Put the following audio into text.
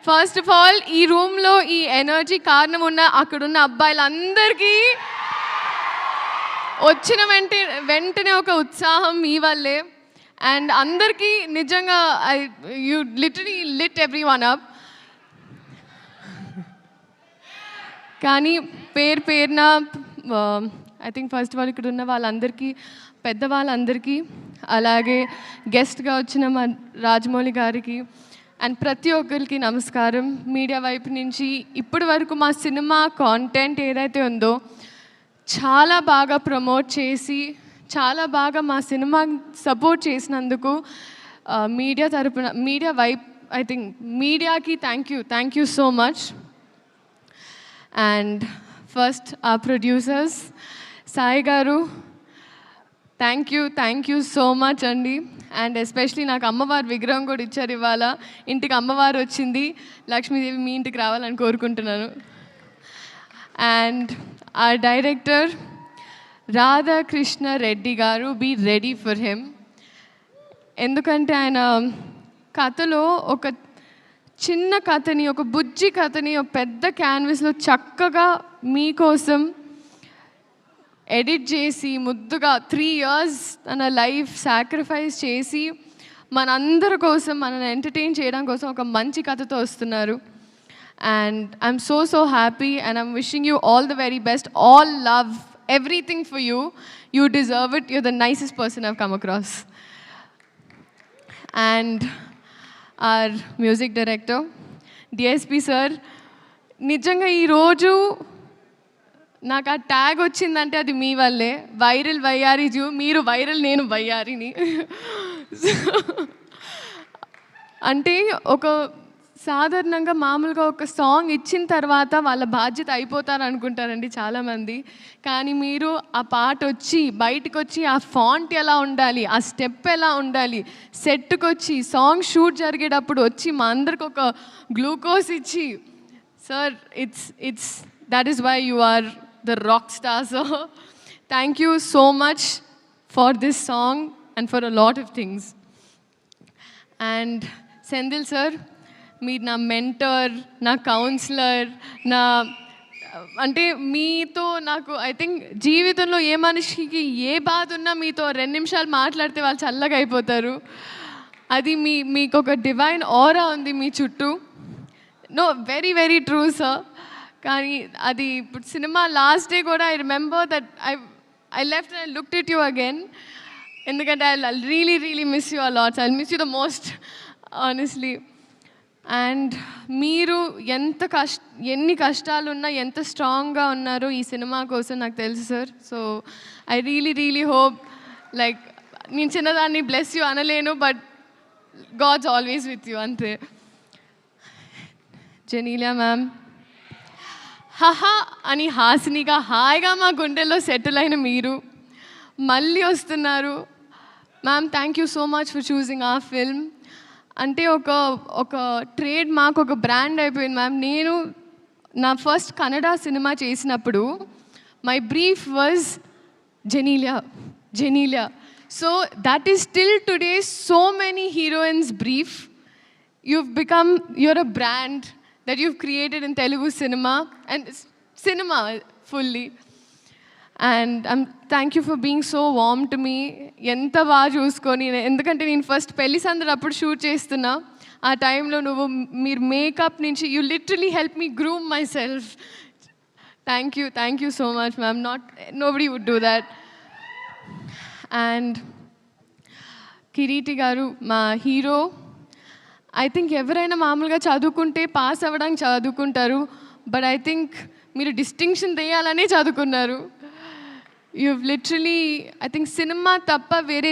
First of all ఈ రూమ్లో ఈ ఎనర్జీ కారణం ఉన్న అక్కడున్న అబ్బాయిలందరికీ వచ్చిన వెంటనే ఒక ఉత్సాహం మీ వల్లే. అండ్ అందరికీ నిజంగా you literally lit everyone up. కానీ పేరున ఐ థింక్ ఫస్ట్ వాళ్ళు ఇక్కడ ఉన్న వాళ్ళందరికీ, పెద్దవాళ్ళందరికీ, అలాగే గెస్ట్గా వచ్చిన మా రాజమౌళి గారికి అండ్ ప్రతి ఒక్కరికి నమస్కారం. మీడియా వైపు నుంచి ఇప్పటి వరకు మా సినిమా కాంటెంట్ ఏదైతే ఉందో చాలా బాగా ప్రమోట్ చేసి చాలా బాగా మా సినిమా సపోర్ట్ చేసినందుకు మీడియా తరపున, మీడియా వైపు ఐ థింక్ మీడియాకి thank you so much. And first ఆ ప్రొడ్యూసర్స్ సాయి గారు, థ్యాంక్ యూ సో మచ్ అండి. అండ్ ఎస్పెషలీ నాకు అమ్మవారి విగ్రహం కూడా ఇచ్చారు ఇవాళ. ఇంటికి అమ్మవారు వచ్చింది, లక్ష్మీదేవి మీ ఇంటికి రావాలని కోరుకుంటున్నాను. అండ్ ఆ డైరెక్టర్ రాధాకృష్ణ రెడ్డి గారు, బీ రెడీ ఫర్ హిమ్. ఎందుకంటే ఆయన కథలో ఒక చిన్న కథని, ఒక బుజ్జి కథని ఒక పెద్ద క్యాన్వస్లో చక్కగా మీకోసం ఎడిట్ చేసి ముద్దుగా 3 years తన లైఫ్ సాక్రిఫైస్ చేసి మనందరి కోసం, మనల్ని ఎంటర్టైన్ చేయడం కోసం ఒక మంచి కథతో వస్తున్నారు. And I'm so happy and I'm wishing you all the very best. All love, everything for you. You deserve it. You're the nicest person I've come across. And our music director DSP sir, నిజంగా ఈరోజు నాకు ఆ tag వచ్చిందంటే అది మీ వల్లే. Viral వయ్యారి zoo, మీరు viral, నేను వయ్యారిని. అంటే ఒక సాధారణంగా మామూలుగా ఒక సాంగ్ ఇచ్చిన తర్వాత వాళ్ళ బాధ్యత అయిపోతారు అనుకుంటారండి చాలామంది. కానీ మీరు ఆ పాట వచ్చి బయటకు వచ్చి ఆ ఫాంట్ ఎలా ఉండాలి, ఆ స్టెప్ ఎలా ఉండాలి, సెట్కి వచ్చి సాంగ్ షూట్ జరిగేటప్పుడు వచ్చి మా అందరికి ఒక గ్లూకోజ్ ఇచ్చి, sir it's that is why you are the rock star. So thank you so much for this song and for a lot of things. And Sendil sir, మీరు నా మెంటర్, నా councillor, నా అంటే మీతో నాకు ఐ థింక్ జీవితంలో ఏ మనిషికి ఏ బాధ ఉన్నా మీతో 2 నిమిషాలు మాట్లాడితే వాళ్ళు చల్లగా అయిపోతారు. అది మీకు ఒక డివైన్ ఆరా ఉంది మీ చుట్టూ. No, very true sir. కానీ అది ఇప్పుడు సినిమా లాస్ట్ డే కూడా I remember that I left and I looked at you again. ఎందుకంటే I really miss you a lot. I miss you the most honestly. And మీరు ఎన్ని కష్టాలున్నా ఎంత స్ట్రాంగ్గా ఉన్నారో ఈ సినిమా కోసం నాకు తెలుసు sir. So I really hope, like నేను చిన్నదాన్ని బ్లెస్ యూ అనలేను, but God's always with you అంతే. జెనీలియా మ్యామ్, హహా అని హాసినిగా హాయిగా మా గుండెల్లో సెటిల్ అయిన మీరు మళ్ళీ వస్తున్నారు. Ma'am, thank you so much for choosing ఆ ఫిల్మ్. అంటే ఒక ట్రేడ్ మార్క్, ఒక బ్రాండ్ అయిపోయింది మ్యామ్. నేను నా ఫస్ట్ కన్నడ సినిమా చేసినప్పుడు my brief was Genelia. So that is still today so many heroines brief. you're a brand that you've created in Telugu cinema and cinema fully. And thank you for being so warm to me. ఎంత బాగా చూసుకొని, ఎందుకంటే నేను first పెళ్లి సందడి అప్పుడు shoot చేస్తున్నా. ఆ టైంలో మీరు మేకప్ నుంచి you literally help me groom myself. Thank you so much ma'am. Nobody would do that. And Kiriti garu, మా హీరో. ఐ థింక్ ఎవరైనా మామూలుగా చదువుకుంటే పాస్ అవ్వడానికి చదువుకుంటారు, బట్ ఐ థింక్ మీరు డిస్టింక్షన్ తెయ్యాలనే చదువుకున్నారు. You literally I think cinema తప్ప వేరే